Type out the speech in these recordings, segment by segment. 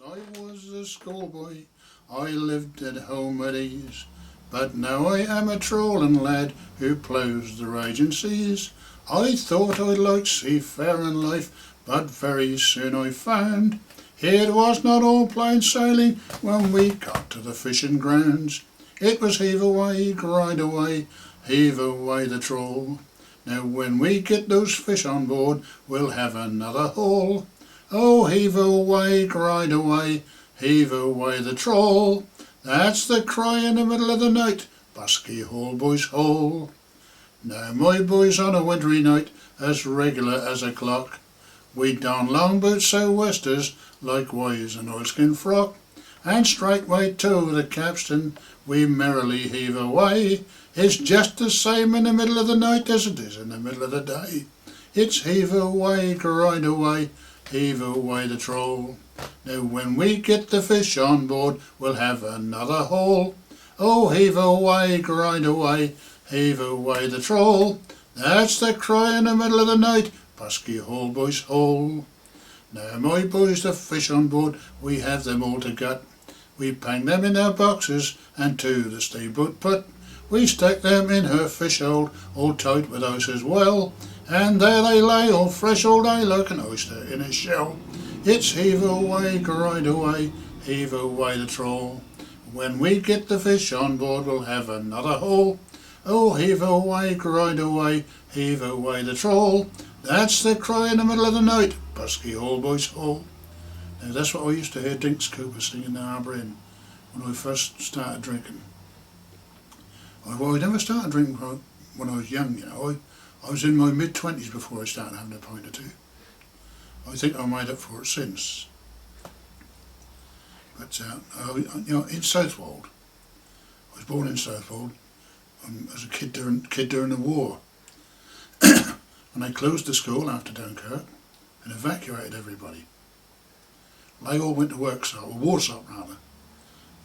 I was a schoolboy, I lived at home at ease, but now I am a trawling lad who ploughs the raging seas. I thought I'd like seafaring life, but very soon I found it was not all plain sailing when we got to the fishing grounds. It was heave away, grind away, heave away the trawl. Now when we get those fish on board, we'll have another haul. Oh, heave away, grind away, heave away the trawl. That's the cry in the middle of the night, busky haul, boys, haul. Now my boys, on a wintry night, as regular as a clock, we don long boots, sou'westers, likewise an oilskin frock, and straightway to the capstan we merrily heave away. It's just the same in the middle of the night as it is in the middle of the day. It's heave away, grind away, heave away the trawl. Now when we get the fish on board, we'll have another haul. Oh, heave away, grind away, heave away the trawl. That's the cry in the middle of the night, busky haul, boys, haul. Now my boys, the fish on board, we have them all to gut. We pang them in our boxes and to the steamboat put. We stack them in her fish hold, all tight with ice as well, and there they lay all fresh all day like an oyster in a shell. It's heave away, grind away, heave away the trawl. When we get the fish on board, we'll have another haul. Oh, heave away, grind away, heave away the trawl. That's the cry in the middle of the night, busky haul, boys, haul. Now that's what I used to hear Dinks Cooper sing in the Harbour Inn when I first started drinking. Well, I never started drinking when I was young, you know. I was in my mid-20s before I started having a pint or two. I think I made up for it since. But, you know, in Southwold, I was born in Southwold as a kid during the war. And they closed the school after Dunkirk and evacuated everybody. They all went to Worksop, or Warsop rather.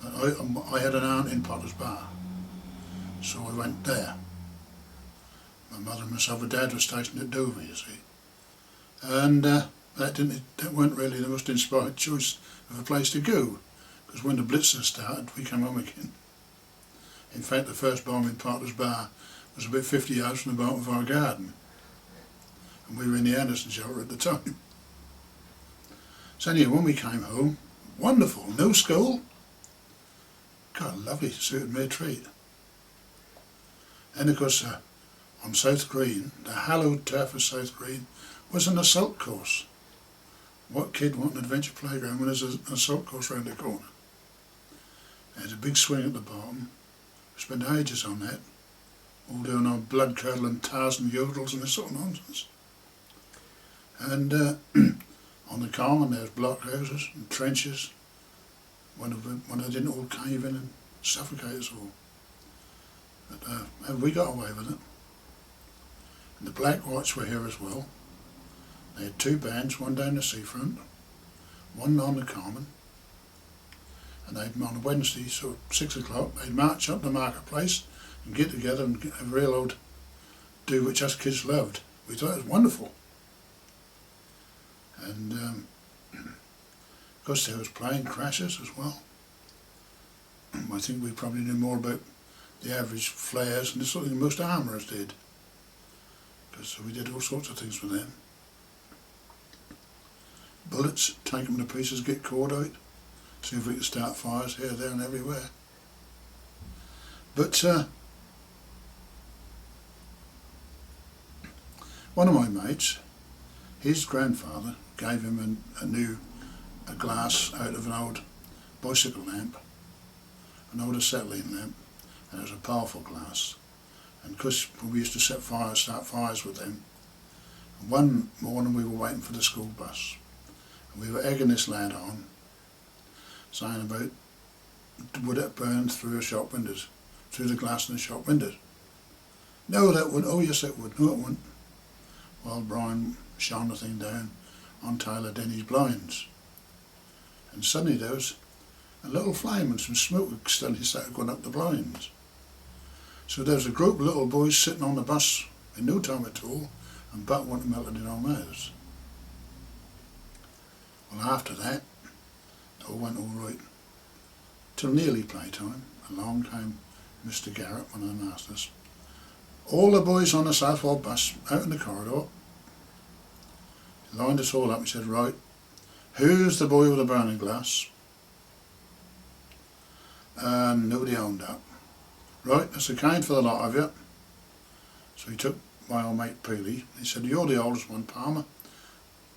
I had an aunt in Potter's Bar, so I went there. My mother and myself and Dad were stationed at Dover, you see. And that weren't really the most inspired choice of a place to go, because when the Blitzer started, we came home again. In fact, the first bomb in Potter's Bar was about 50 yards from the bottom of our garden. And we were in the Anderson shelter at the time. So anyway, when we came home, wonderful, no school. God, lovely, suited me a treat. And of course, on South Green, the hallowed turf of South Green, was an assault course. What kid want an adventure playground when there's an assault course round the corner? There's a big swing at the bottom. We spent ages on that, all doing our blood-curdling Tarzan yodels and this sort of nonsense. And on the common there's blockhouses and trenches when they didn't all cave in and suffocate us all. But we got away with it. And the Black Whites were here as well. They had two bands, one down the seafront, one on the common, and they'd on a Wednesday, so at 6 o'clock, they'd march up the marketplace and get together and get a real old do which us kids loved. We thought it was wonderful. And of course there was plane crashes as well. I think we probably knew more about the average flares and the sort of thing most armourers did, because we did all sorts of things with them. Bullets, take them to pieces, get caught out, see if we could start fires here, there and everywhere. But one of my mates, his grandfather gave him a glass out of an old bicycle lamp, an old acetylene lamp, and it was a powerful glass. And because we used to start fires with them, one morning we were waiting for the school bus, and we were egging this lad on, saying about would it burn through the shop windows, through the glass in the shop windows. No, that wouldn't. Oh yes, it would. No, it wouldn't. Well, Brian shone the thing down on Tyler Denny's blinds, and suddenly there was a little flame and some smoke suddenly started going up the blinds. So there was a group of little boys sitting on the bus in no time at all, and butt went melted in our mouths. Well, after that, all went all right. Till nearly playtime, along came Mr. Garrett, one of the masters. All the boys on the Southwold bus out in the corridor. He lined us all up. He said, right, who's the boy with the burning glass? And nobody owned up. Right, that's a cane for the lot of you. So he took my old mate Peely. He said, you're the oldest one, Palmer.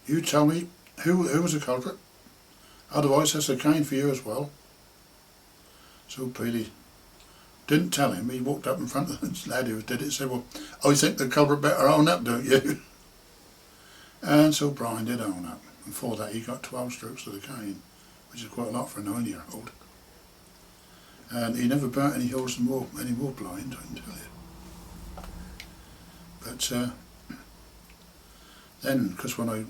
You tell me who was the culprit. Otherwise that's a cane for you as well. So Peely didn't tell him. He walked up in front of the lad who did it and said, well, I think the culprit better own up, don't you? And so Brian did own up. And for that he got 12 strokes of the cane, which is quite a lot for a 9-year-old. And he never burnt any holes any more blind, I can tell you. But then, because when I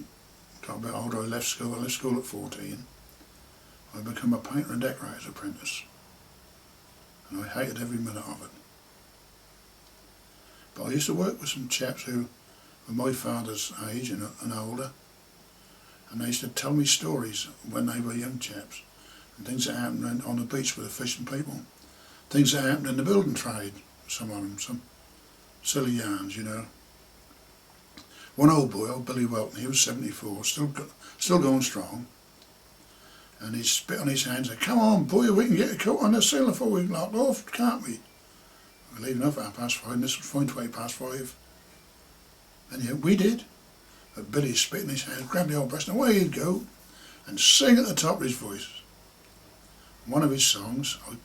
got a bit older, I left school. I left school at 14. I became a painter and decorator's apprentice. And I hated every minute of it. But I used to work with some chaps who were my father's age and older. And they used to tell me stories when they were young chaps. And things that happened on the beach with the fishing people. Things that happened in the building trade, some of them, some silly yarns, you know. One old boy, old Billy Welton, he was 74, still going strong. And he spit on his hands and said, come on boy, we can get a coat on the sail before we lock off, can't we? We're leaving off at 5:30 and this was 5:05. And yeah, we did. But Billy spit in his hands, grabbed the old breast and away he'd go and sing at the top of his voice. One of his songs, I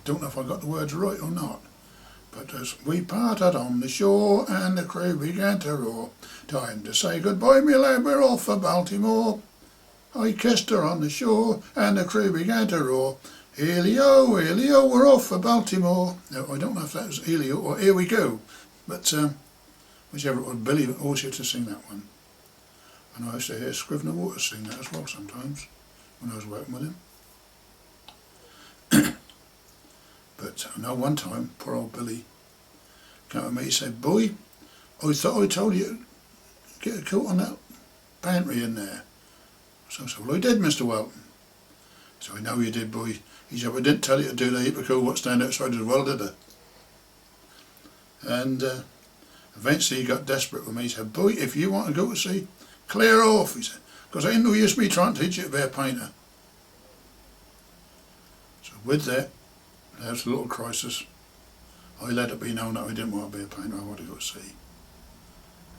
don't know if I got the words right or not, but as we parted on the shore and the crew began to roar, time to say goodbye, my lad, we're off for Baltimore. I kissed her on the shore and the crew began to roar, Elio, we're off for Baltimore. Now, I don't know if that was Elio or Here We Go, but whichever it was, Billy always used to sing that one. And I used to hear Scrivener Waters sing that as well sometimes when I was working with him. But I know one time, poor old Billy came to me and said, boy, I thought I told you to get a coat on that pantry in there. So I said, well I did, Mr. Welton. So I know you did, boy. He said, well I didn't tell you to do the heap of coal what stand outside as well, did I? And eventually he got desperate with me. He said, boy, if you want to go to sea, clear off, he said, because ain't no use me trying to teach you to be a painter. So with that, there was a little crisis. I let it be known that I didn't want to be a painter, I wanted to go to sea.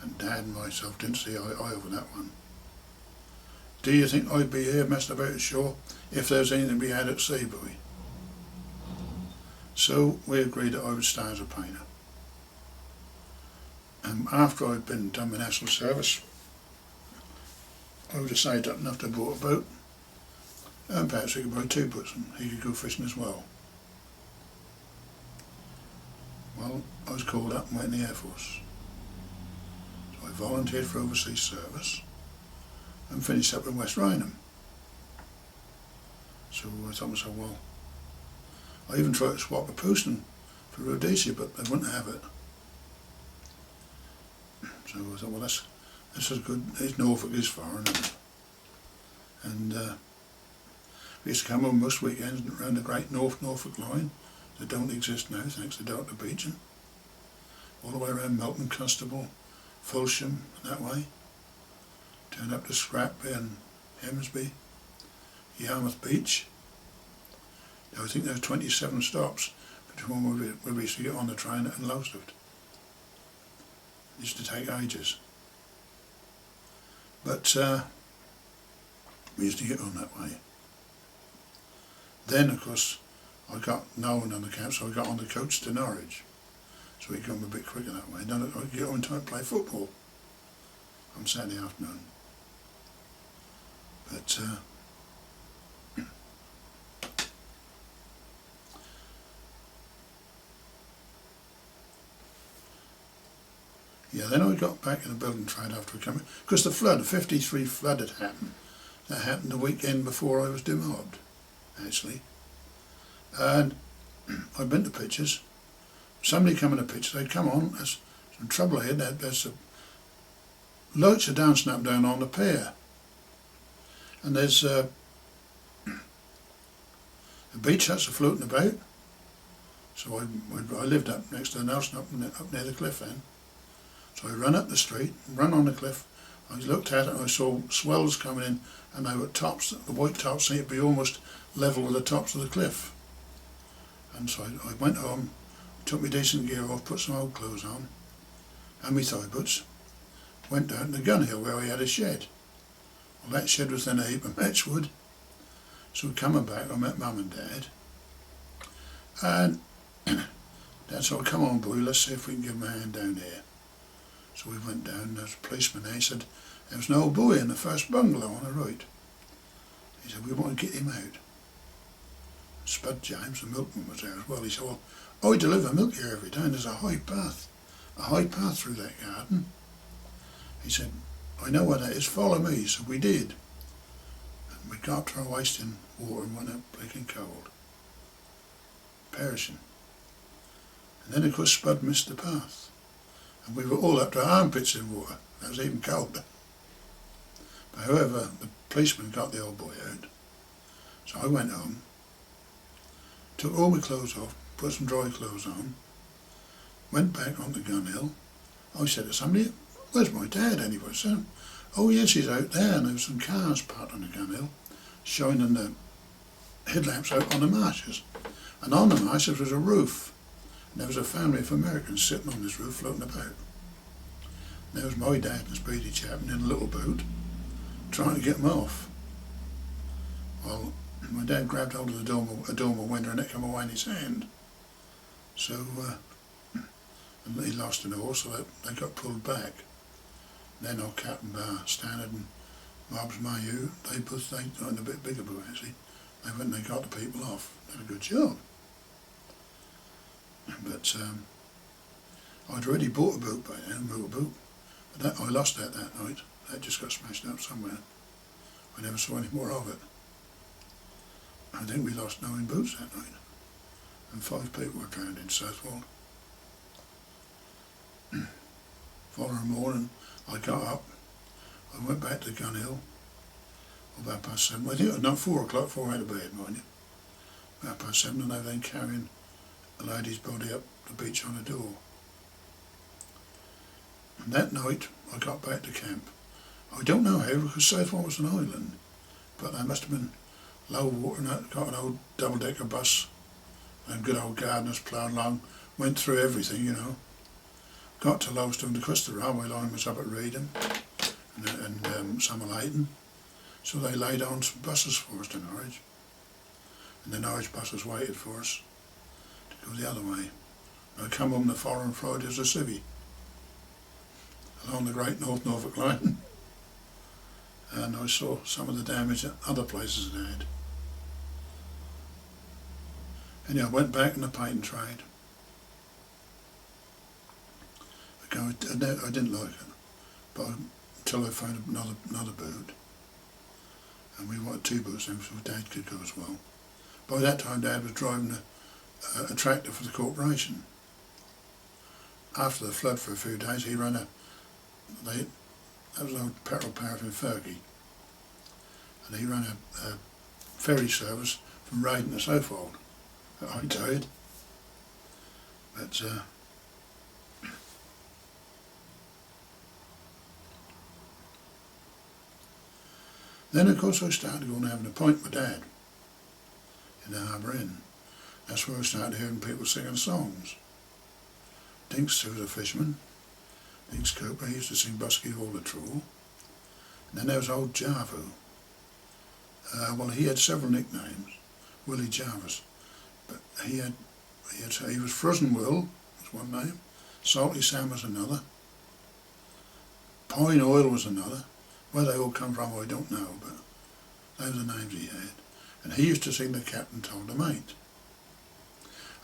And Dad and myself didn't see eye over that one. Do you think I'd be here messing about ashore if there was anything to be had at sea, boy? So we agreed that I would stay as a painter. And after I'd been done my national service, I would have saved up enough to bought a boat, and perhaps we could buy 2 boats and he could go fishing as well. Well, I was called up and went in the Air Force. So I volunteered for overseas service and finished up in West Raynham. So I thought to myself, well, I even tried to swap a Pouston for Rhodesia, but they wouldn't have it. So I thought, well, this is good. It's Norfolk is far, isn't it? And we used to come on most weekends around the Great Norfolk line that don't exist now, thanks to Dr. Beecham. All the way around Melton, Constable, Fulsham, that way. Turned up to Scrapby and Hemsby, Yarmouth Beach. Now, I think there were 27 stops between where we used to get on the train and Lowestoft. It used to take ages. But we used to get on that way. Then, of course, I got known on the camp, so I got on the coach to Norwich. So we got a bit quicker that way. Then I could get on time to play football on Saturday afternoon. But yeah, then I got back in the building trade after I came in. Because the flood, the 53 flood had happened. That happened the weekend before I was demobbed, actually. And I'd been to pictures. Somebody come in a picture, they'd come on, there's some trouble here, there's some lights are down, snapped down on the pier. And there's beach huts are floating about. So I lived up next to an house up near the cliff then. So I ran up the street, ran on the cliff. I looked at it and I saw swells coming in, and they were tops, the white tops seemed to be almost level with the tops of the cliff. And so I went home, took my decent gear off, put some old clothes on, and my thigh boots, went down to the gun hill where we had a shed. Well, that shed was then a heap of matchwood. So coming back, I met Mum and Dad, and Dad said, "Come on, boy, let's see if we can give him a hand down here." So we went down, and there was a policeman there. He said, "There was an old boy in the first bungalow on the right." He said, "We want to get him out." Spud James, the milkman, was there as well. He said, "Well, I deliver milk here every day, and there's a high path through that garden." He said, "I know where that is, follow me." So we did. And we got up to our waist in water and went up bleaking cold, perishing. And then of course Spud missed the path, and we were all up to our armpits in water. That was even colder. But however, the policeman got the old boy out. So I went home, took all my clothes off, put some dry clothes on, went back on the gun hill. I said to somebody, "Where's my dad anyway?" So, "Oh yes, he's out there." And there were some cars parked on the gun hill, shining the headlamps out on the marshes. And on the marshes was a roof. And there was a family of Americans sitting on this roof floating about. And there was my dad and a speedy chap in a little boat, trying to get them off. Well, my dad grabbed hold of a Dusso Winter and it came away in his hand. So, and he lost an oar, so they got pulled back. Then our Captain Stannard and Bob's Mayu, they in a bit bigger boat actually, they went and they got the people off. Did a good job. But I'd already bought a boat by then, a motorboat, but I lost that night. That just got smashed up somewhere. I never saw any more of it. I think we lost 9 boats that night, and 5 people were drowned in Suffolk. Following morning, I got up, I went back to Gun Hill, about 7:30. I think it was not 4 o'clock before I went to bed, mind you. About 7:30, and they were then carrying a lady's body up the beach on a door. And that night, I got back to camp. I don't know how, because Suffolk was an island, but there must have been low water, and I got an old double-decker bus, and good old gardeners ploughed along, went through everything, you know. Got to Lowstone, because the railway line was up at Reading and Somerleyton, so they laid on some buses for us to Norwich, and the Norwich buses waited for us to go the other way. I come home the following Friday as a civvy, along the Great North Norfolk line, and I saw some of the damage that other places had had. And yeah, I went back in the painting trade. I didn't like it, but until I found another boat, and we wanted 2 boats then, so Dad could go as well. By that time, Dad was driving a tractor for the corporation. After the flood for a few days, he ran that was an old petrol paraffin Fergie, and he ran a ferry service from Reading to Suffolk at high tide. But then of course I started going and having a pint with Dad in the Harbour Inn. That's where I started hearing people singing songs. Dinks, who was a fisherman, Dinks Cooper, he used to sing Busky All the Trawl. And then there was old Jarvo. Well, he had several nicknames. Willie Jarvis, but he was Frozen Will was one name, Salty Sam was another, Pine Oil was another. Where they all come from I don't know, but those are the names he had. And he used to sing The Captain Told the Mate.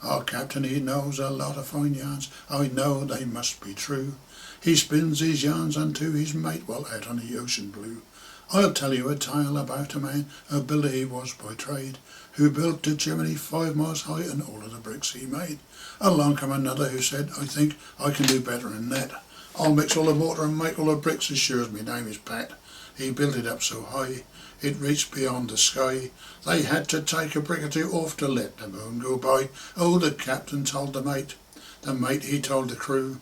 Our captain, he knows a lot of fine yarns, I know they must be true. He spins his yarns unto his mate while out on the ocean blue. I'll tell you a tale about a man, a builder he was by trade, who built a chimney 5 miles high and all of the bricks he made. Along came another who said, I think I can do better than that. I'll mix all the mortar and make all the bricks as sure as my name is Pat. He built it up so high, it reached beyond the sky. They had to take a brick or two off to let the moon go by. Oh, the captain told the mate he told the crew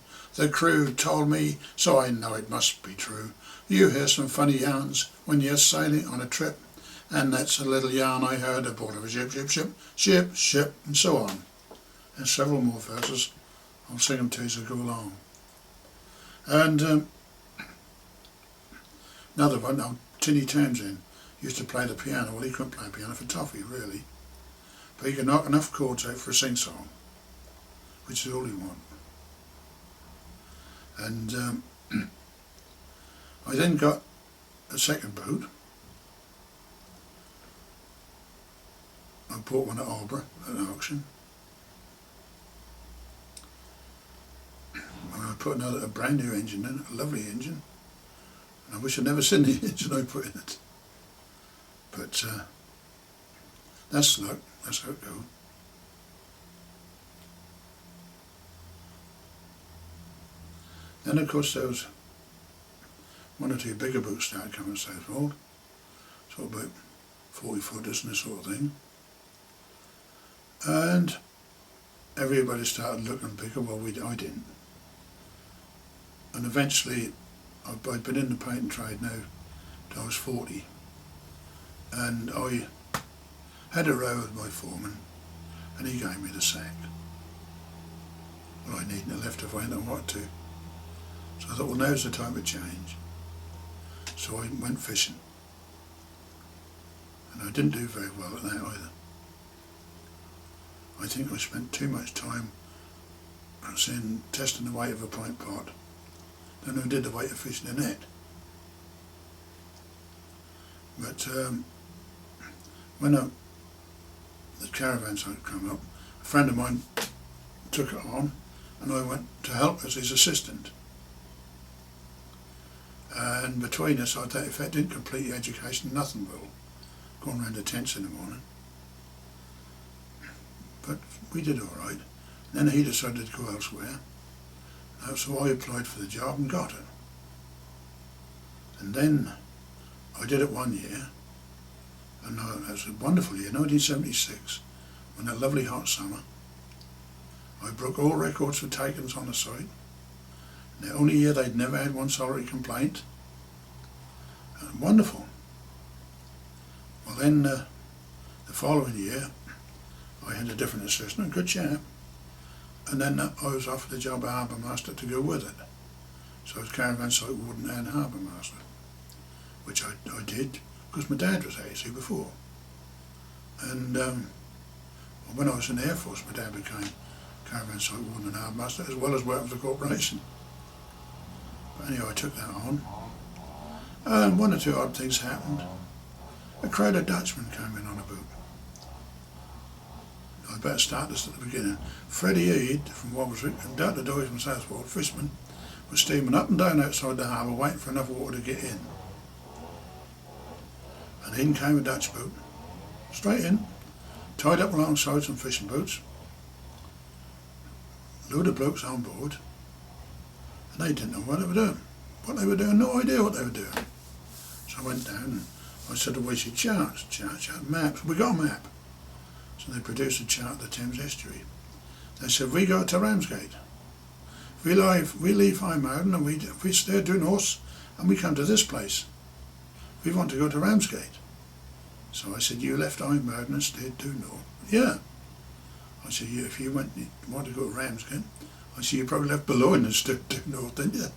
told me, so I know it must be true. You hear some funny yarns when you're sailing on a trip, and that's a little yarn I heard aboard of a ship, and so on. And several more verses. I'll sing them to you as I go along. And another one, now Tinny Townsend used to play the piano. Well, he couldn't play piano for toffee, really, but he could knock enough chords out for a sing-song, which is all he wanted. And I then got a second boat. I bought one at Albury at an auction. And I put a brand new engine in it, a lovely engine. And I wish I'd never seen the engine I put in it. But that's luck, that's how it goes. Then of course there was one or two bigger boats started coming southward, sort of about 40 footers and this sort of thing. And everybody started looking bigger. Well, I didn't. And eventually, I'd been in the painting trade now till I was 40. And I had a row with my foreman, and he gave me the sack. Well, I needn't have left if I hadn't wanted to. So I thought, well, now's the time to change. So I went fishing. And I didn't do very well at that either. I think I spent too much time testing the weight of a pint pot than I did the weight of fishing a net. But when the caravan site came up, a friend of mine took it on, and I went to help as his assistant. And between us, I thought if I didn't complete the education, nothing will. Going round the tents in the morning. But we did all right. Then he decided to go elsewhere. So I applied for the job and got it. And then I did it 1 year. And that was a wonderful year, 1976, when that lovely hot summer. I broke all records for takings on the site. The only year they'd never had one solitary complaint. And wonderful. Well then, the following year, I had a different assistant, a good chap, and then I was offered the job of harbour master to go with it. So I was caravan site warden and harbour master, which I did because my dad was AC before. And when I was in the Air Force, my dad became caravan site warden and harbour master as well as working for the corporation. But anyway, I took that on, and one or two odd things happened. A crowd of Dutchmen came in on a boat. I better start this at the beginning. Freddie Eade from Walter and Dr. Doyle from Southwold, fisherman, was steaming up and down outside the harbour waiting for enough water to get in. And in came a Dutch boat, straight in, tied up alongside some fishing boats, load of blokes on board, and they didn't know what they were doing. No idea what they were doing. So I went down and I said, well, we should charts, maps. We got a map. So they produced a chart of the Thames estuary. They said, we go to Ramsgate. We leave High Mountain and we stay due north and we come to this place. We want to go to Ramsgate. So I said, you left High Mountain and stayed due north? Yeah. I said, if you want to go to Ramsgate, I said, you probably left below and stayed due north, didn't you?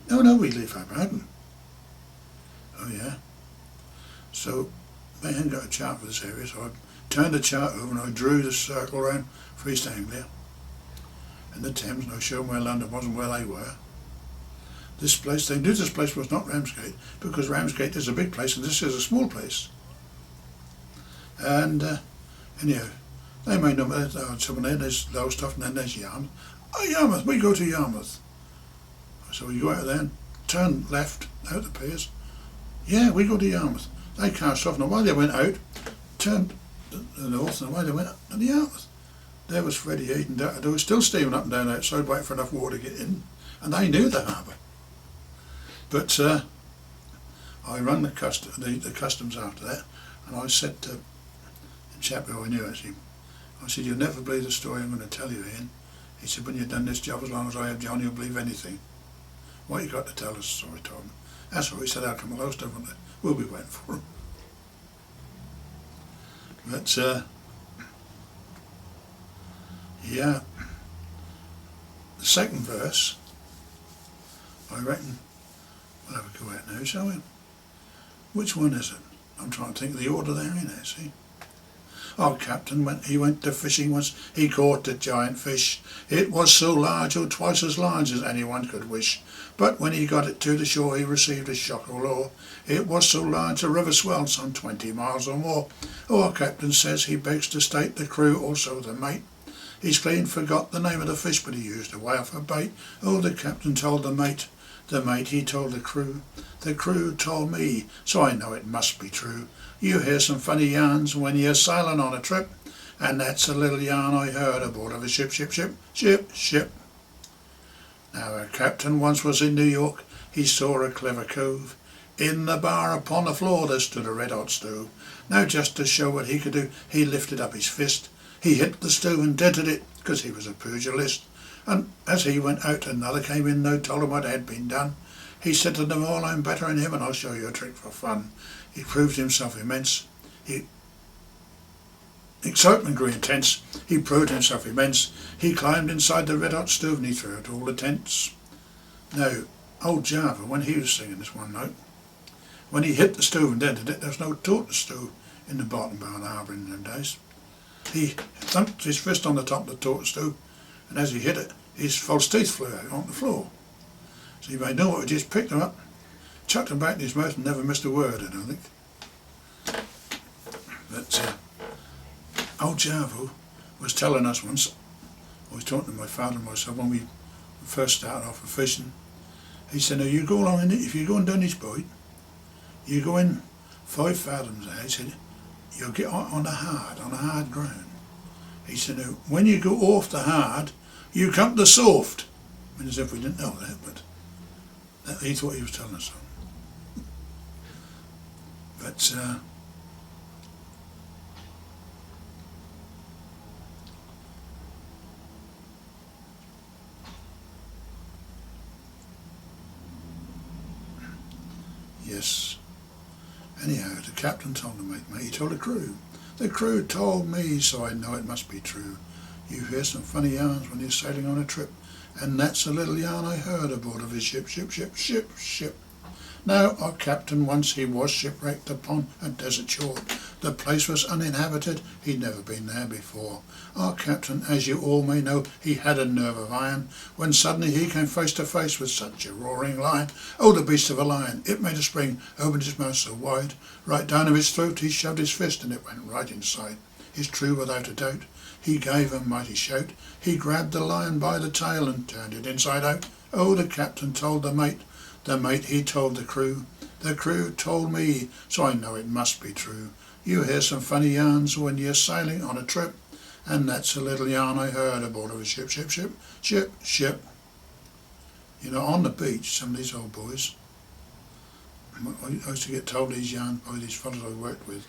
No, we leave High Mountain. Oh yeah. So they hadn't got a chart for this area, so I turned the chart over and I drew the circle around for East Anglia and the Thames, and I showed them where London was and where they were. This place, they knew this place was not Ramsgate because Ramsgate is a big place and this is a small place. And anyhow, they made them, someone there, there's Lowestoft and then there's Yarmouth. Oh, Yarmouth, we go to Yarmouth. So we go out there and turn left out the piers. Yeah, we go to Yarmouth. They cast off, and while they went out, turned to the north, and away they went up to the Yarmouth. There was Freddie Eade and Dr. Doyle still steaming up and down outside, waiting for enough water to get in, and they knew the harbour. But I rang the customs after that, and I said to the chap who I knew actually, I said, "You'll never believe the story I'm going to tell you, Ian." He said, "When you've done this job as long as I have, John, you'll believe anything." "What you got to tell us?" So I told him. That's all. He said, "How come I lost everyone? We'll be waiting for him." But yeah, the second verse, I reckon we'll have a go at now, shall we? Which one is it? I'm trying to think of the order they're in there, see? Our captain, when he went to fishing once, he caught a giant fish. It was so large, or twice as large as anyone could wish. But when he got it to the shore, he received a shock of law. It was so large, the river swelled some 20 miles or more. Our captain says he begs to state the crew, also the mate. He's clean forgot the name of the fish, but he used a whale for bait. Oh, the captain told the mate. The mate, he told the crew. The crew told me, so I know it must be true. You hear some funny yarns when you're sailing on a trip, and that's a little yarn I heard aboard of a ship. Now a captain once was in New York. He saw a clever cove. In the bar upon the floor there stood a red-hot stove. Now just to show what he could do, he lifted up his fist. He hit the stove and dented it, 'cause he was a pugilist. And as he went out, another came in, no told him what had been done. He said to them all, "I'm better than him, and I'll show you a trick for fun." He proved himself immense. Excitement grew intense. He proved himself immense. He climbed inside the red-hot stove and he threw out all the tents. Now, old Java, when he was singing this one note, when he hit the stove and dented it, there was no tortoise stove in the bottom Vaughan harbour in them days. He thumped his fist on the top of the tortoise stove, and as he hit it, his false teeth flew out on the floor. So he made no what, he just picked them up, chucked them back in his mouth and never missed a word, I don't think. But old Javo was telling us once, I was talking to my father and myself when we first started off with fishing. He said, "Now you go along in it, if you go and down this boat, you go in 5 fathoms there," he said, "you'll get on the hard ground." He said, "Now when you go off the hard, you come to the soft." I mean, as if we didn't know that, but he's what he was telling us. But yes. Anyhow, the captain told the mate, he told the crew. The crew told me, so I know it must be true. You hear some funny yarns when you're sailing on a trip, and that's a little yarn I heard aboard of a ship. Now, our captain once he was shipwrecked upon a desert shore. The place was uninhabited, he'd never been there before. Our captain, as you all may know, he had a nerve of iron, when suddenly he came face to face with such a roaring lion. Oh, the beast of a lion, it made a spring, opened his mouth so wide, right down of his throat he shoved his fist, and it went right inside. It's true without a doubt. He gave a mighty shout. He grabbed the lion by the tail and turned it inside out. Oh, the captain told the mate. The mate, he told the crew. The crew told me, so I know it must be true. You hear some funny yarns when you're sailing on a trip, and that's a little yarn I heard aboard of a ship. You know, on the beach, some of these old boys, I used to get told these yarns by these fellows I worked with.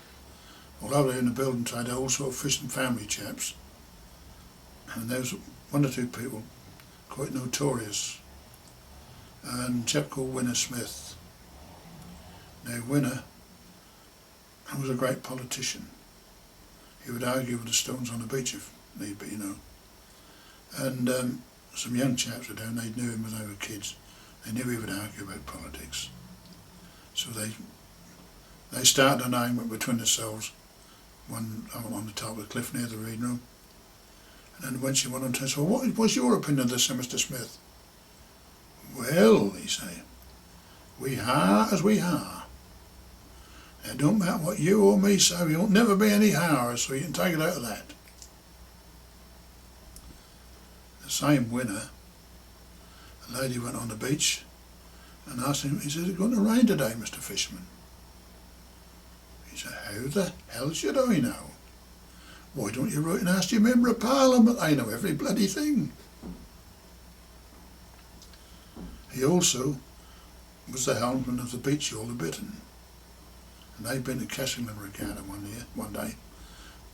Although they're in the building trade, they're all sort of fishing family chaps. And there was 1 or 2 people quite notorious. And a chap called Winter Smith. Now Winter was a great politician. He would argue with the stones on the beach if need be, you know. And some young chaps were down, they knew him when they were kids. They knew he would argue about politics. So they started an argument between themselves, one on the top of the cliff near the reading room. And then when she went on to say, "Well, what was your opinion of this, Mr. Smith?" "Well," he said, "we are as we are. It don't matter what you or me say, we won't never be any higher, so you can take it out of that." The same winter, a lady went on the beach and asked him, he said, "Is it going to rain today, Mr. Fisherman?" He said, "How the hell should I know? Why don't you write and ask your member of Parliament? They know every bloody thing." He also was the helmsman of the beach yawl, the Bittern. And they'd been to Cecil Regatta one day.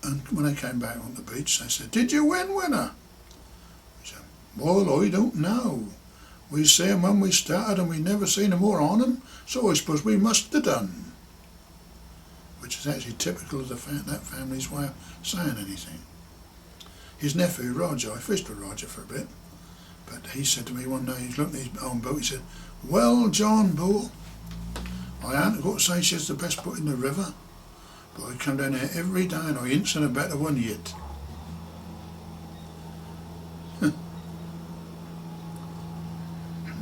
And when they came back on the beach, they said, "Did you win, winner?" He said, "Well, I don't know. We see 'em when we started and we never seen no more on 'em, so I suppose we must have done." Which is actually typical of that family's way of saying anything. His nephew, Roger, I fished with Roger for a bit, but he said to me one day, he's looking at his own boat, he said, "Well, John Bull, I ain't got to say she's the best boat in the river, but I come down here every day and I ain't seen a better one yet."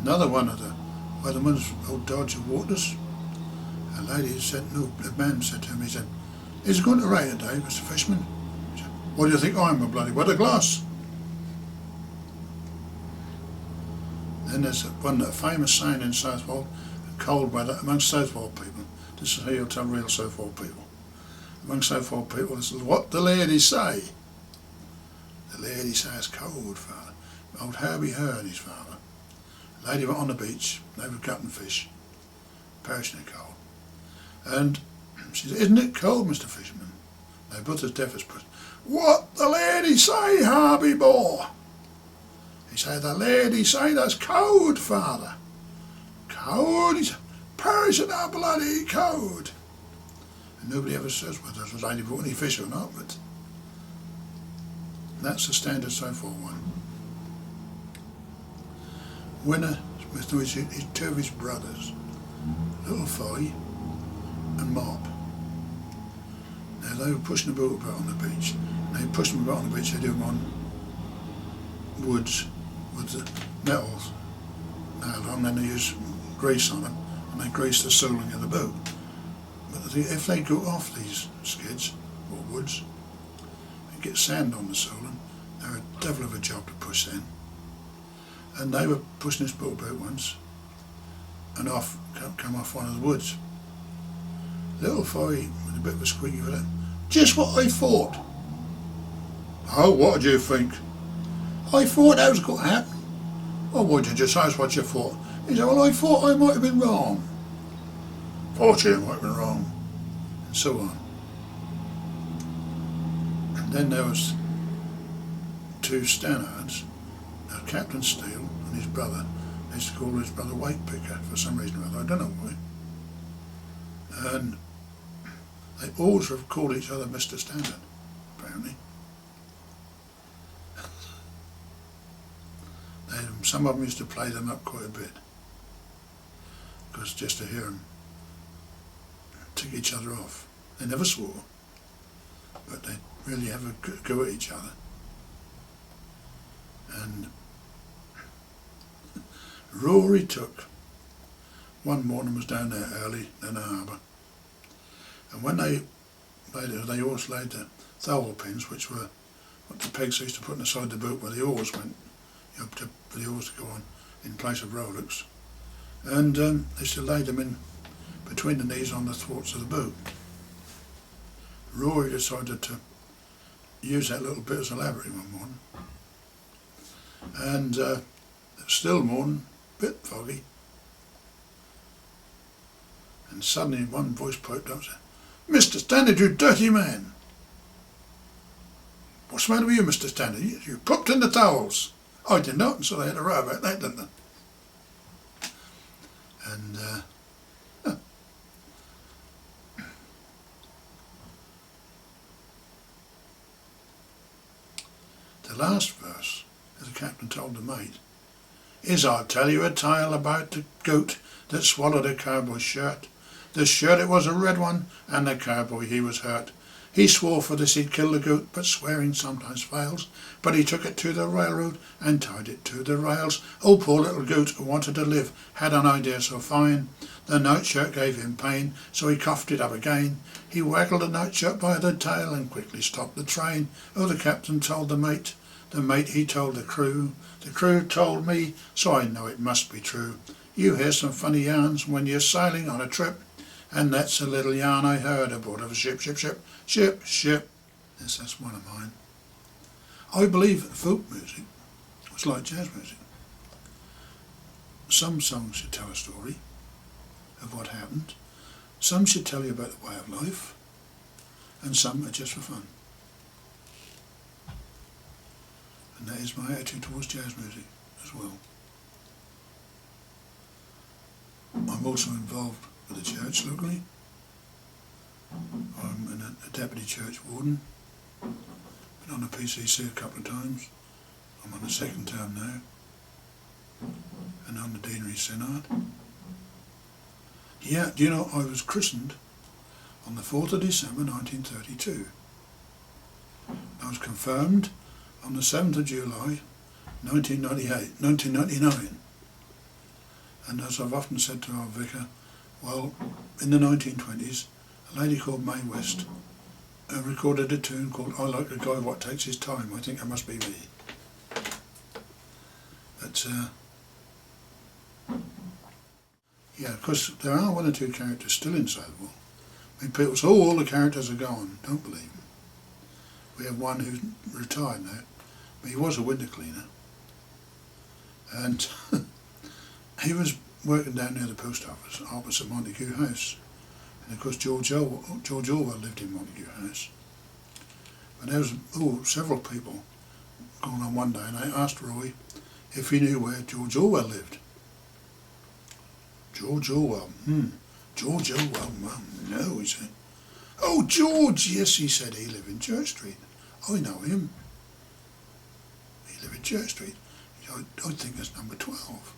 Another one of the weathermen's old Dodger Waters, a lady said, no, the man said to him, he said, "Is it going to rain today, Mr. Fishman?" He said, "What do you think I'm, a bloody weather glass?" Then there's a famous saying in Southwold, cold weather among Southwold people. This is how you'll tell real Southwold people. Among Southwold people, this is what the ladies say. The lady says, "Cold, father." Old Herbie Hearn, his father. The lady went on the beach, they were cutting fish, perishing of cold. And she said, "Isn't it cold, Mr. Fisherman?" They both as deaf as puss. "What the lady say, Harvey boy?" He said, "The lady say that's cold, father." "Cold?" He said, "Perishing of bloody cold." And nobody ever says whether the lady brought any fish or not, but that's the standard so far one. Winner, with two of his brothers, Little Foy and Mop. Now they were pushing the boat about on the beach. They pushed them about on the beach, they do them on woods with the metals nailed on, then they use grease on them and they grease the soling of the boat. But if they go off these skids or woods and get sand on the soling, they're a devil of a job to push in. And they were pushing this boat about once and come off one of the woods. Little Foy, with a bit of a squeaky for that, "Just what I thought." "Oh, what did you think?" "I thought that was going to happen." "Well, why didn't you say us what you thought?" He said, "Well, I thought I might have been wrong." "Thought you might have been wrong," and so on. And then there was two Stannards, Captain Steele and his brother. They used to call his brother Weight Picker for some reason or other, I don't know why. And they always have called each other Mr. Standard, apparently. Some of them used to play them up quite a bit, because just to hear them tick each other off. They never swore, but they really have a go at each other. And Rory Took one morning was down there early in the harbour, and when they always laid the thowel pins, which were what the pegs used to put inside the boat where the oars went, for the oars to go on in place of rowlocks, and they used to lay them in between the knees on the thwarts of the boat. Rory decided to use that little bit as a lavatory one morning, and still morning, bit foggy, and suddenly one voice piped up and said, "Mr. Standard, you dirty man!" "What's the matter with you, Mr. Standard? You pooped in the towels." "I did not," and so they had a row about that, didn't they? And the last verse, as the captain told the mate, is, "I'll tell you a tale about the goat that swallowed a cowboy's shirt. The shirt, it was a red one, and the cowboy, he was hurt. He swore for this he'd kill the goat, but swearing sometimes fails. But he took it to the railroad and tied it to the rails. Oh, poor little goat who wanted to live, had an idea so fine. The nightshirt gave him pain, so he coughed it up again. He waggled the nightshirt by the tail and quickly stopped the train. Oh, the captain told the mate he told the crew told me, so I know it must be true. You hear some funny yarns when you're sailing on a trip, and that's a little yarn I heard aboard of a ship. Yes, that's one of mine. I believe folk music was like jazz music. Some songs should tell a story, of what happened. Some should tell you about the way of life, and some are just for fun. And that is my attitude towards jazz music as well. I'm also involved with the church locally. I'm a deputy church warden. Been on the PCC a couple of times. I'm on the second term now. And on the Deanery Synod. Yeah, do you know, I was christened on the 4th of December 1932. I was confirmed on the 7th of July 1999. And as I've often said to our vicar, well, in the 1920s, a lady called Mae West recorded a tune called I Like a Guy What Takes His Time. I think that must be me. But, yeah, because there are one or two characters still in Suffolk. I mean, people say, oh, all the characters are gone. Don't believe them. We have one who's retired now, but he was a winter cleaner. And he was working down near the post office, opposite Montague House. And of course George Orwell lived in Montague House. But there was several people going on one day, and I asked Roy if he knew where George Orwell lived. George Orwell, George Orwell, no, he said. Oh, George, yes, he said, he lived in Church Street. I know him. He lived in Church Street. I think that's number 12.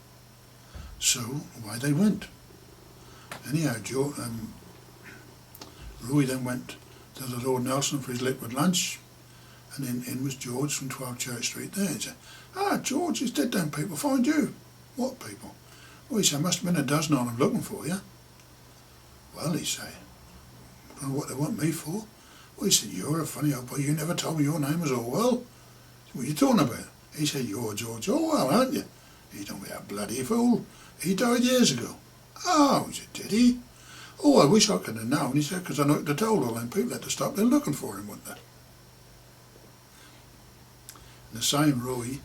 So, away they went. Anyhow, Roy then went to the Lord Nelson for his liquid lunch, and then in was George from 12 Church Street there. He said, George, it's dead down people find you. What people? Well, he said, must have been a dozen on them looking for you. Well, he said, I don't know what they want me for. Well, he said, you're a funny old boy, you never told me your name was Orwell. What are you talking about? He said, you're George Orwell, aren't you? He don't be a bloody fool. He died years ago. Oh, he said, did he? Oh, I wish I could have known, he said, because I knocked the told all them people had to stop there looking for him, wouldn't they? And the same Roy,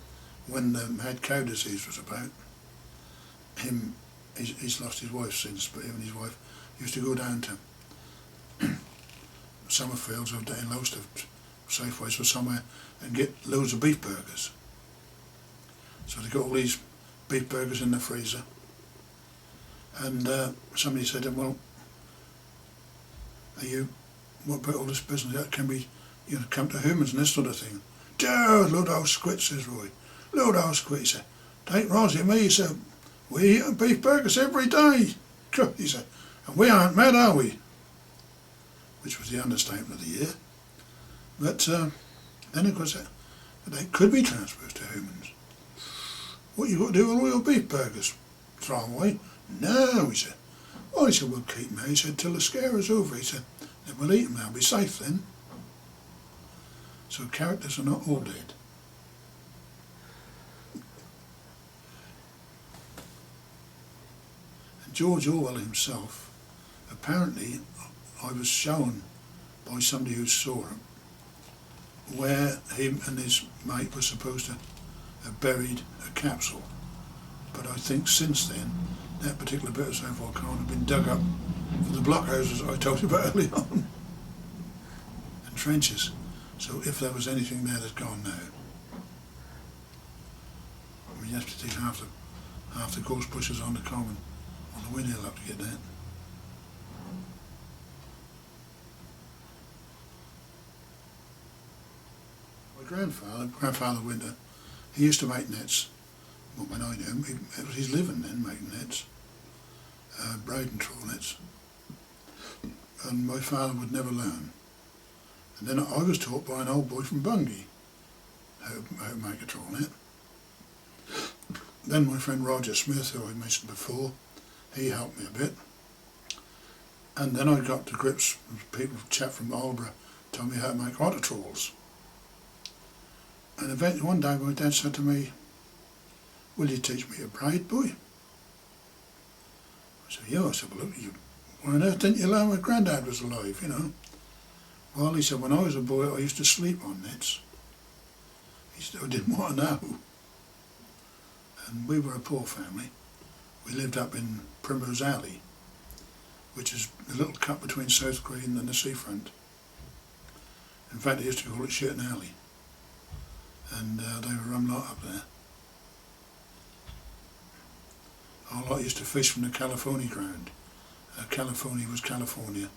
when had cow disease was about, he's lost his wife since, but him and his wife used to go down to Summerfields or down Lowestoft, Safeways or somewhere, and get loads of beef burgers. So they got all these beef burgers in the freezer, and somebody said to him, well, what about all this business that can be, come to humans and this sort of thing? Dude, load old squid, says Roy. Load old squid, he said. Take Rosie and me, he said, we eat beef burgers every day, he said, and we aren't mad, are we? Which was the understatement of the year. But then of course they could be transposed to humans. What you got to do with all your beef burgers? Throw them away? No, he said. Well, he said, we'll keep them, he said, till the scare is over, he said, then we'll eat them, they'll be safe then. So characters are not all dead. And George Orwell himself, apparently, I was shown by somebody who saw him where him and his mate were supposed to have buried a capsule. But I think since then, that particular bit of South Volcan had been dug up for the blockhouses I told you about early on, and trenches. So if there was anything there that's gone now, I mean, you have to take half the gorse bushes on the common, on the windhill up to get that. My grandfather Winter, he used to make nets. Well, when I knew him, it was his living then, making nets, braid and trawl nets. And my father would never learn. And then I was taught by an old boy from Bungay how to make a trawl net. Then my friend Roger Smith, who I mentioned before, he helped me a bit. And then I got to grips with people, a chap from Aldeburgh, told me how to make otter trawls. And eventually one day my dad said to me, will you teach me a braid, boy? I said, yeah. I said, well, look, why on earth didn't you learn when Grandad was alive, Well, he said, when I was a boy, I used to sleep on nets. He said, I didn't want to know. And we were a poor family. We lived up in Primrose Alley, which is a little cut between South Green and the seafront. In fact, they used to call it Shirton Alley, and they were rum lot up there. Our lot used to fish from the California ground. California was California,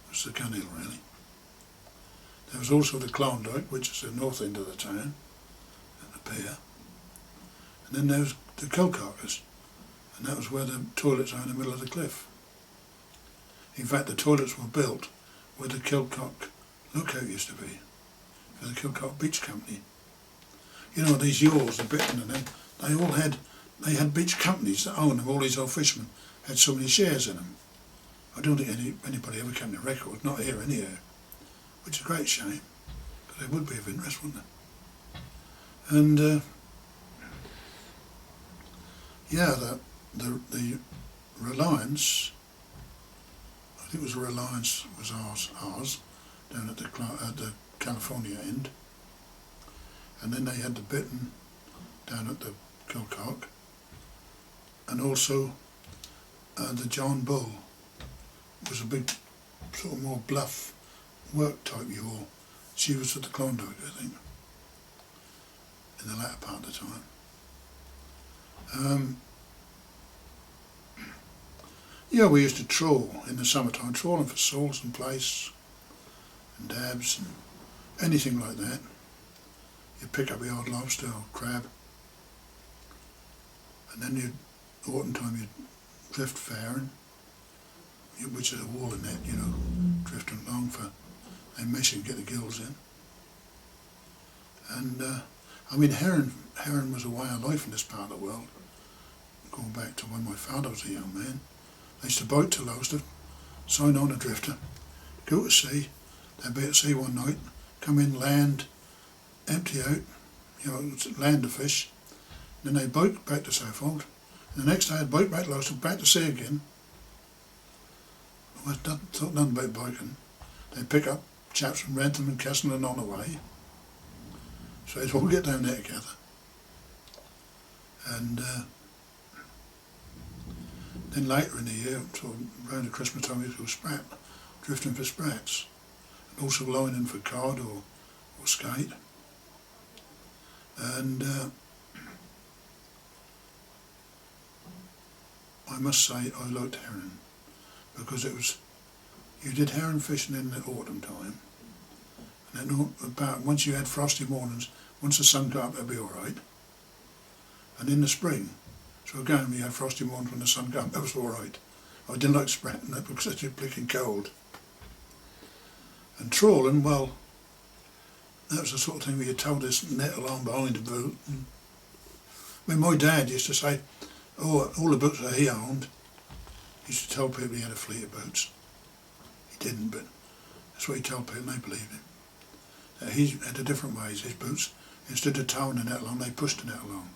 was the Cunhill really. There was also the Klondike, which is the north end of the town, at the pier. And then there was the Concoction, and that was where the toilets are in the middle of the cliff. In fact, the toilets were built where the Kilcock lookout used to be, for the Kilcock Beach Company. You know, these yaws, the Bitton and them, they had beach companies that owned them. All these old fishermen had so many shares in them. I don't think anybody ever kept a record, not here anyhow, which is a great shame, because they would be of interest, wouldn't they? And yeah, the Reliance, I think it was Reliance, was ours down at the California end, and then they had the Bitton down at the Kilcock, and also the John Bull was a big, sort of more bluff work type yawl. She was at the Klondike, I think, in the latter part of the time. Yeah, we used to trawl in the summertime, trawling for soles and plaice and dabs and anything like that. You'd pick up the odd lobster or crab, and then autumn time you'd drift faring, which is a waller net, you know, drifting along for a mesh and get the gills in. And I mean, herring was a way of life in this part of the world, going back to when my father was a young man. They used to boat to Lowestoft, sign on a drifter, go to sea, they'd be at sea one night, come in, land, empty out, you know, land the fish, then they'd boat back to Suffolk, and the next day they'd boat back to Lowestoft, back to sea again. Well, thought nothing about boating. They'd pick up chaps from Rentham and Kessel and on the way, so they'd all get down there together. And then later in the year, sort of around the Christmas time, we used to go sprat, drifting for sprats, and also lining for cod or skate. And I must say I liked herring, because you did herring fishing in the autumn time, and then about once you had frosty mornings, once the sun got up, that'd be all right. And in the spring, so again, we had frosty mornings when the sun got up, that was all right. I didn't like spratting that because it's too blicking cold. And trawling, well, that was the sort of thing where you towed this net along behind the boat. And when my dad used to say, oh, all the boats that he owned, he used to tell people he had a fleet of boats. He didn't, but that's what he told people and they believed him. He had a different ways, his boats. Instead of towing the net along, they pushed the net along.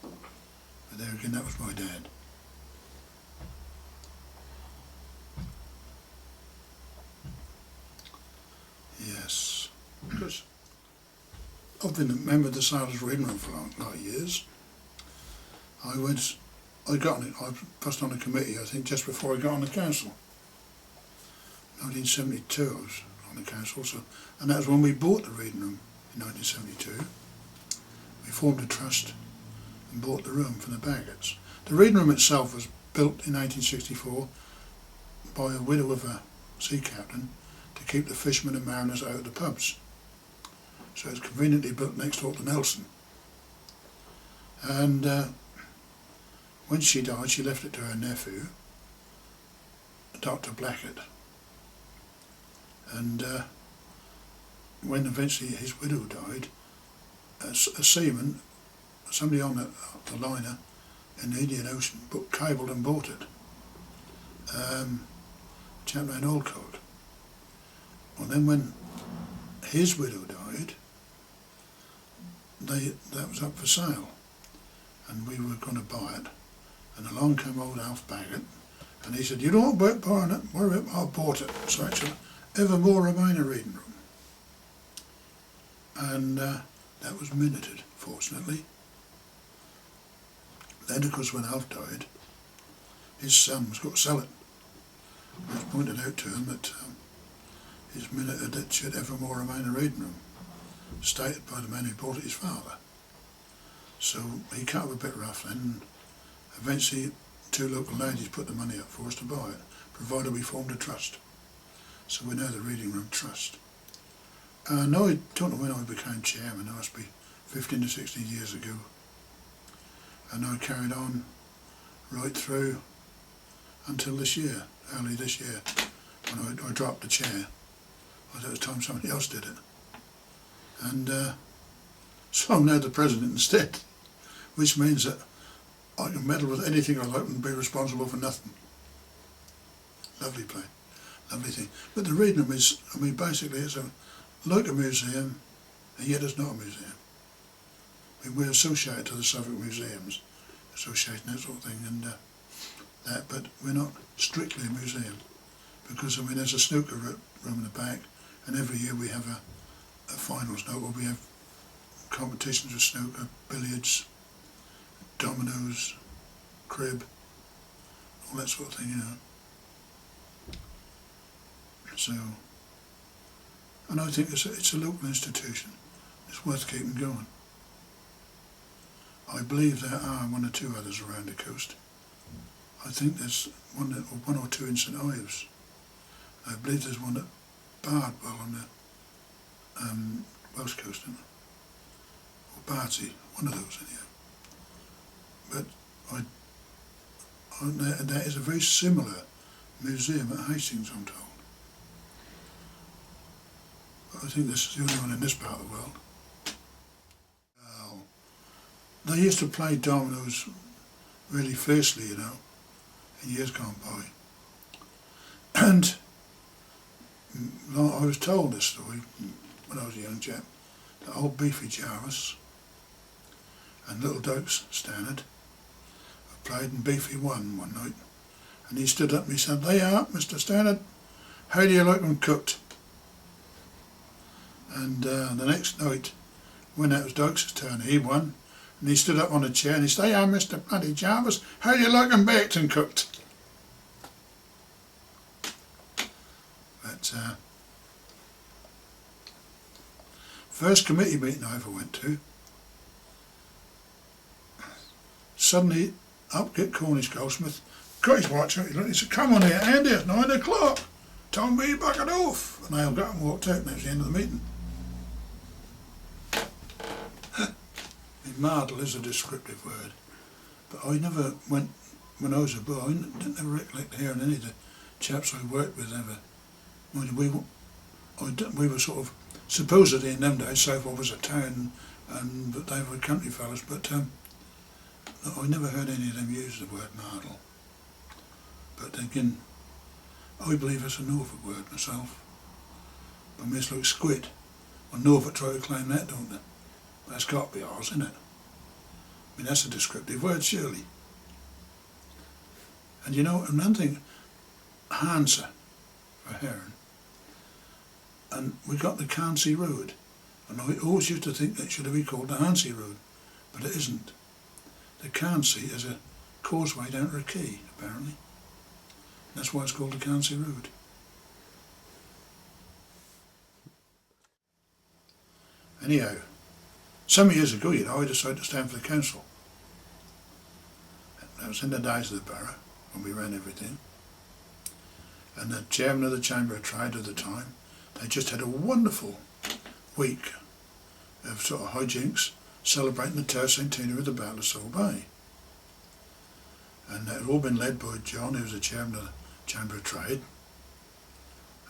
But there again, that was my dad. Yes. Because I've been a member of the Sailors' Reading Room for a lot of years. I passed on a committee, I think, just before I got on the council. 1972 I was on the council, and that was when we bought the reading room in 1972. We formed a trust and bought the room from the Baggots. The reading room itself was built in 1864 by a widow of a sea captain to keep the fishermen and mariners out of the pubs. So it's conveniently built next door to Nelson. And when she died, she left it to her nephew, Dr. Blackett. And when eventually his widow died, a seaman, somebody on the liner in the Indian Ocean, cabled and bought it. A chap named Alcock. Well, then when his widow died, that was up for sale, and we were going to buy it. And along came old Alf Baggett, and he said, "You don't want to buy it, worry about it, I bought it." So actually, evermore remain a reading room. And that was minuted, fortunately. Then, of course, when Alf died, his son was going to sell it. It was pointed out to him that his minute should evermore remain a reading room, stated by the man who bought it, his father. So he cut up a bit rough then, and eventually 2 local ladies put the money up for us to buy it, provided we formed a trust. So we're now the Reading Room Trust. No, I don't know when I became chairman. It must be 15 to 16 years ago. And I carried on right through until this year, early this year, when I dropped the chair. I thought it was time somebody else did it. And so I'm now the president instead, which means that I can meddle with anything I like and be responsible for nothing. Lovely place, lovely thing. But the reading room is, I mean, basically it's like a museum, and yet it's not a museum. I mean, we're associated to the Suffolk Museums Association, that sort of thing, and but we're not strictly a museum, because I mean, there's a snooker room in the back, and every year we have a finals night where we have competitions of snooker, billiards, dominoes, crib, all that sort of thing, you know. So, and I think it's a local institution. It's worth keeping going. I believe there are 1 or 2 others around the coast. I think there's one or 2 in St Ives. I believe there's one at Bardwell on the Welsh coast, isn't there? Or Bardsey, one of those anyhow. But there is a very similar museum at Hastings, I'm told. I think this is the only one in this part of the world. Well, they used to play dominoes really fiercely, you know, in years gone by. And I was told this story when I was a young chap, that old Beefy Jarvis and little Dokes Stannard played, and Beefy won one night. And he stood up and he said, "They are, Mr. Stannard, how do you like them cooked?" And the next night, when that was Dokes' turn, he won. And he stood up on a chair and he said, "They are, Mr. Bloody Jarvis, how do you like them baked and cooked?" But first committee meeting I ever went to, suddenly up get Cornish Goldsmith, got his watch out, he said, "Come on here, Andy, it's 9 o'clock. Told me you buggered off." And I got up and walked out, and that was the end of the meeting. Mardle is a descriptive word, but I never went, when I was a boy, I didn't ever recollect hearing any of the chaps I worked with ever. We were sort of, supposedly in them days, Suffolk was a town, but they were country fellas, but I never heard any of them use the word mardle. But again, I believe it's a Norfolk word myself. I mean, it's like squid. Well, Norfolk try to claim that, don't they? That's got to be ours, isn't it? I mean, that's a descriptive word, surely. And you know, another thing, Hansa for heron. And we got the Cairnsea Road. And I always used to think that should have been called the Hansey Road, but it isn't. The Cairnsea is a causeway down to a quay, apparently. That's why it's called the Cairnsea Road. Anyhow, some years ago, you know, I decided to stand for the council. That was in the days of the borough, when we ran everything. And the chairman of the Chamber of Trade at the time, they just had a wonderful week of sort of hijinks, celebrating the tercentenary of the Battle of Salt Bay. And that had all been led by John, who was the chairman of the Chamber of Trade.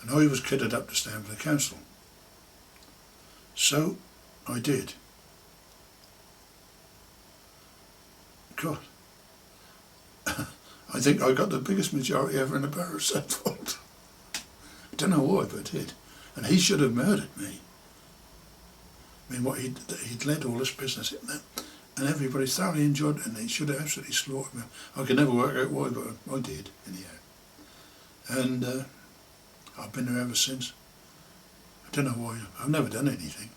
And I was kitted up to stand for the council. So I did. God, I think I got the biggest majority ever in the borough of Suffolk. I don't know why, but I did. And he should have murdered me. I mean, what he'd led all this business in that, and everybody thoroughly enjoyed it, and he should have absolutely slaughtered me. I could never work out why, but I did, anyhow. And I've been there ever since. I don't know why. I've never done anything.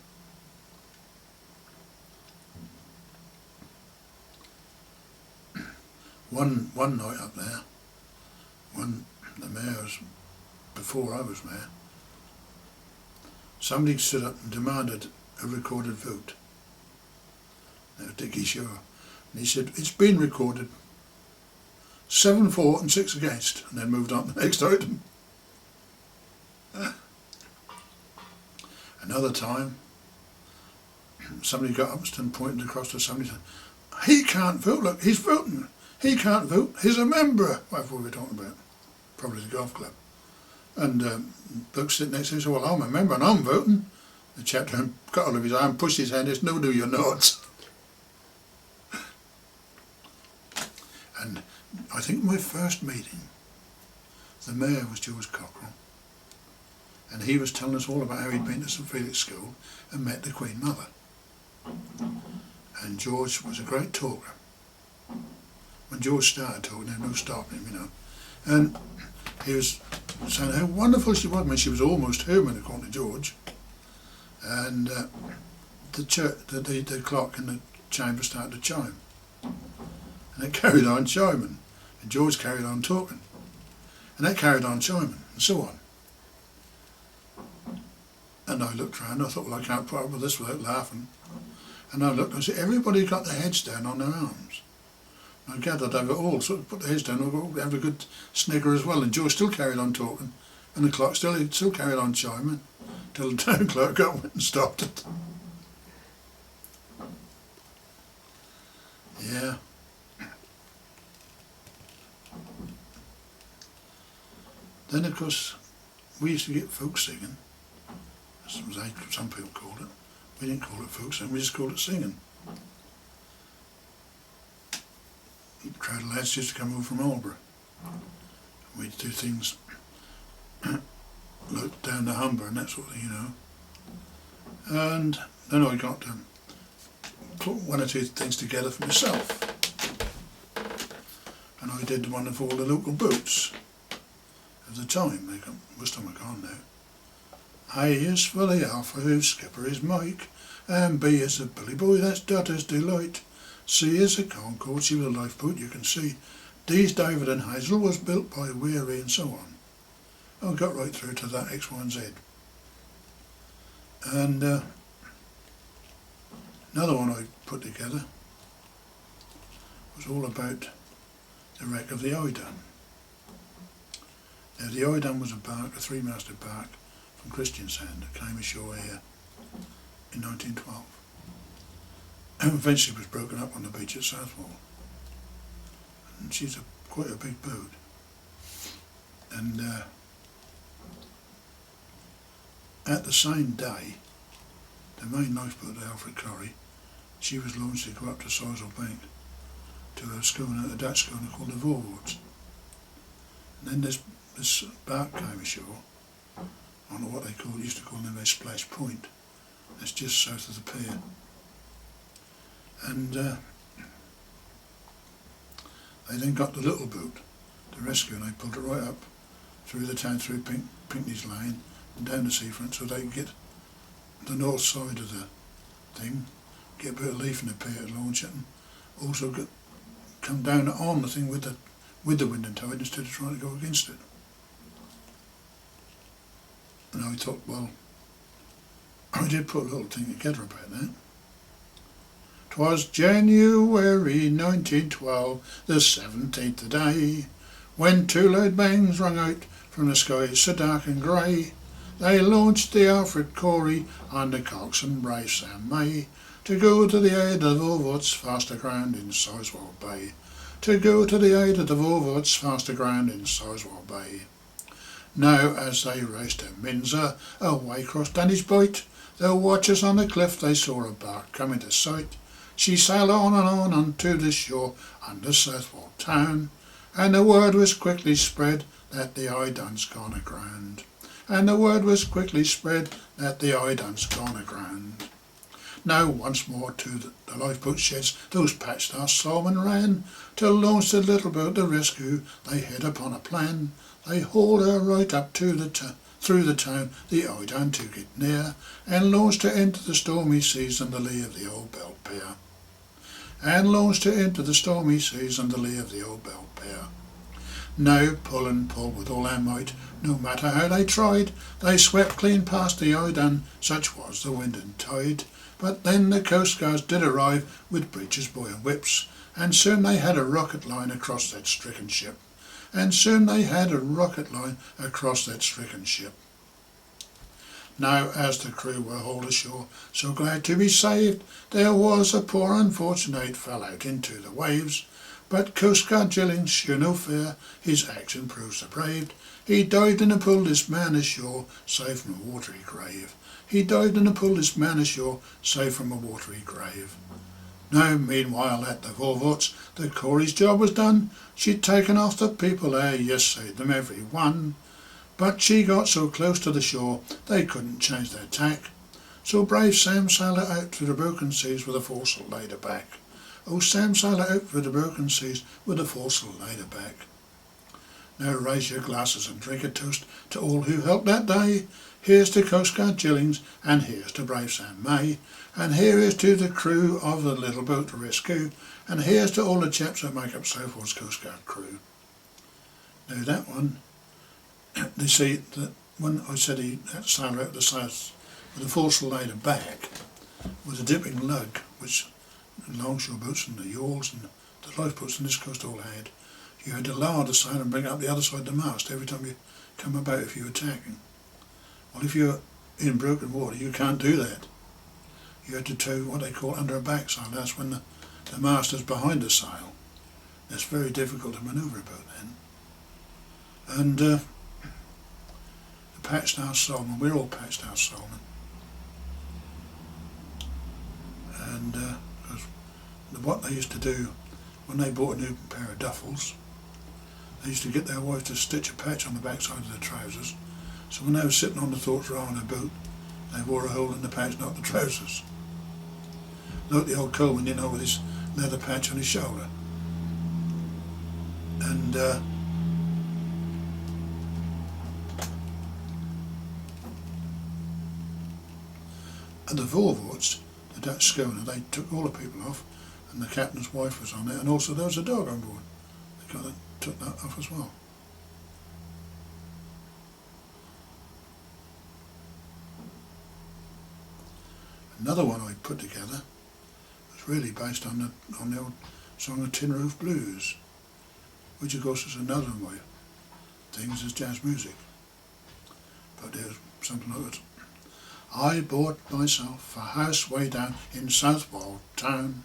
One night up there, one the mayor was, before I was mayor, somebody stood up and demanded a recorded vote. That was Dickie Shaw. And he said, it's been recorded, 7 for and 6 against, and then moved on to the next item. Another time, somebody got up and pointed across to somebody and said, he can't vote, look, he's voting. He can't vote, he's a member. Whatever we were talking about, probably the golf club. And bloke sitting next to him said, well, I'm a member and I'm voting. The chap turned, got hold of his arm, pushed his hand, and said, no, you're not. And I think my first meeting, the mayor was George Cockrell, and he was telling us all about how he'd been to St Felix School and met the Queen Mother. And George was a great talker. When George started talking, there was no stopping him, you know. And he was saying how wonderful she was. I mean, she was almost human, according to George. And the clock in the chamber started to chime. And it carried on chiming. And George carried on talking. And that carried on chiming, and so on. And I looked round, I thought, well, I can't put up with this without laughing. And I looked and I said, everybody got their heads down on their arms. I gathered they were all sort of put their heads down and have a good snigger as well. And George still carried on talking, and the clock still carried on chiming, till the town clerk got went and stopped it. Yeah. Then, of course, we used to get folk singing. Some people called it. We didn't call it folk singing, we just called it singing. A crowd of lads used to come over from Albury. We'd do things like down the Humber and that sort of thing, you know. And then I got to put 1 or 2 things together for myself. And I did one of all the local boots of the time. Most of them are gone now. A is for the Alpha, whose skipper is Mike, and B is a Billy Boy, that's Daughter's Delight. C is a Concord, she was a lifeboat, you can see. D's David and Hazel, was built by Weary, and so on. I got right through to that X, Y and Z. And another one I put together was all about the wreck of the Idun. Now the Idun was a bark, a 3-masted bark, from Christiansand that came ashore here in 1912. And eventually was broken up on the beach at Southwall. And she's quite a big boat. And at the same day, the main lifeboat, the Alfred Corrie, she was launched to go up to Cecil Bank to a schooner, a Dutch schooner called the Vaughan. And then this bark came ashore on what they used to call them a splash point. That's just south of the pier. And they then got the little boat to rescue, and they pulled it right up through the town, through Pinkney's Lane and down the seafront, so they could get the north side of the thing, get a bit of leaf in the pier to launch it, and also come down on the thing with the wind and tide instead of trying to go against it. And I thought, well, I did put a little thing together about that. 'Twas January 1912, the 17th day, when 2 loud bangs rung out from the skies so dark and grey. They launched the Alfred Corrie on the coxswain brave Sam May, to go to the aid of all what's fast aground in Sizewell Bay. To go to the aid of all what's fast aground in Sizewell Bay. Now as they raced to Minster, away across Danny's Bight, the watchers on the cliff they saw a bark come into sight. She sailed on and on unto the shore under Southwold town, and the word was quickly spread that the Idun's gone aground. And the word was quickly spread that the Idun's gone aground. Now once more to the lifeboat sheds those patched-our salmon ran, to launch the little boat to rescue they hit upon a plan. They hauled her right up to through the town, the Idun to get near, and launched her into the stormy seas on the lee of the old Bell Pier. And launched her into the stormy seas on the lee of the old Bell Pier. Now pull and pull with all their might, no matter how they tried, they swept clean past the Eye, such was the wind and tide. But then the coastguards did arrive with breeches, buoy and whips, and soon they had a rocket line across that stricken ship. And soon they had a rocket line across that stricken ship. Now as the crew were hauled ashore, so glad to be saved, there was a poor unfortunate fell out into the waves. But Coastguard Jillings, shew no fear, his action proves depraved. He dived in and pulled this man ashore, safe from a watery grave. He dived in and pulled this man ashore, safe from a watery grave. Now, meanwhile, at the Vorvorts, the Corey's job was done. She'd taken off the people there, yes, saved them every one. But she got so close to the shore, they couldn't change their tack. So brave Sam sailed her out through the broken seas with a foresail laid aback. Oh, Sam sailed her out through the broken seas with a foresail laid aback. Now raise your glasses and drink a toast to all who helped that day. Here's to Coastguard Jillings, and here's to brave Sam May, and here is to the crew of the little boat Rescue, and here's to all the chaps that make up Suffolk's Coastguard crew. Now that one, you see, that when I said he had to sail out the south with the foresail laid aback, was a dipping lug, which longshore boats and the yawls and the lifeboats on this coast all had. You had to lower the sail and bring it up the other side of the mast every time you come about if you were tacking. Well, if you're in broken water, you can't do that. You had to tow what they call under a back sail. That's when the mast is behind the sail. It's very difficult to manoeuvre a boat then. And the patched house saltman, we're all patched house saltmen. And what they used to do when they bought a new pair of duffels, they used to get their wives to stitch a patch on the backside of their trousers. So when they were sitting on the thwarts rail in a boat, they wore a hole in the patch, not the trousers. Like the old Coleman, you know, with his leather patch on his shoulder. And at the Vorvorts, the Dutch schooner, they took all the people off, and the captain's wife was on it, and also there was a dog on board. They kind of took that off as well. Another one I put together was really based on the old song of Tin Roof Blues, which of course is another of my things as jazz music. But there's something like it. I bought myself a house way down in Southwold town.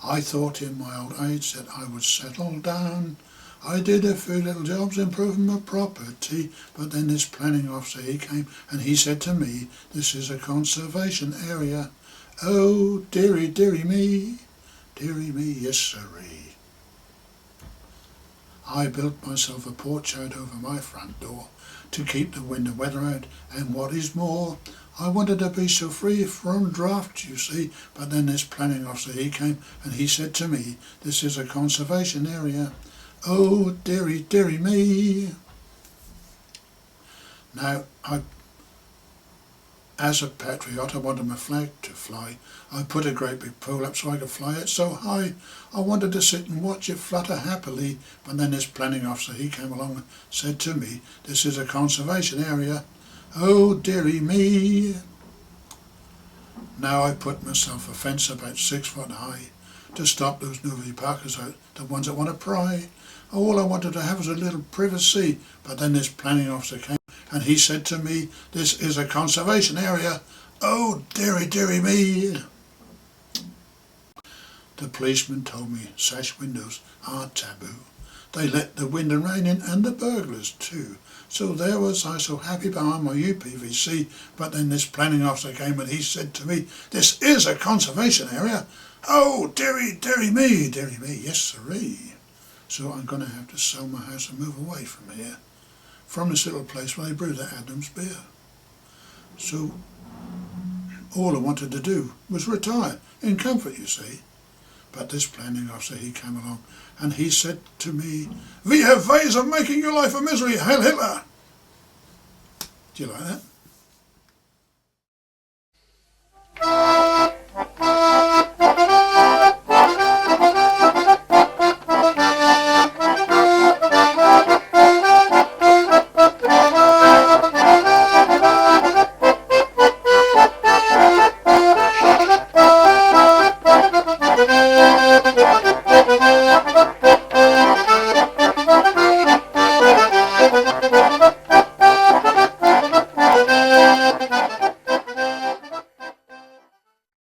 I thought in my old age that I would settle down. I did a few little jobs improving my property, but then this planning officer he came and he said to me, this is a conservation area. Oh, dearie, dearie me, yes sirree. I built myself a porch out over my front door to keep the wind and weather out, and what is more, I wanted to be so free from draught, you see, but then this planning officer he came and he said to me, this is a conservation area. Oh, dearie, dearie me. Now, as a patriot, I wanted my flag to fly. I put a great big pole up so I could fly it so high. I wanted to sit and watch it flutter happily, but then this planning officer, he came along and said to me, this is a conservation area. Oh, dearie me. Now I put myself a fence about 6 foot high to stop those Novi Parkers out, the ones that want to pry. All I wanted to have was a little privacy, but then this planning officer came and he said to me, this is a conservation area. Oh, dearie, dearie me. The policeman told me sash windows are taboo. They let the wind and rain in, and the burglars too. So there was I so happy behind my UPVC, but then this planning officer came and he said to me, this is a conservation area. Oh, dearie, dearie me, yes sirree. So I'm going to have to sell my house and move away from here, from this little place where they brew that Adams beer. So all I wanted to do was retire, in comfort you see. But this planning officer, he came along and he said to me, we have ways of making your life a misery, Heil Hitler. Do you like that?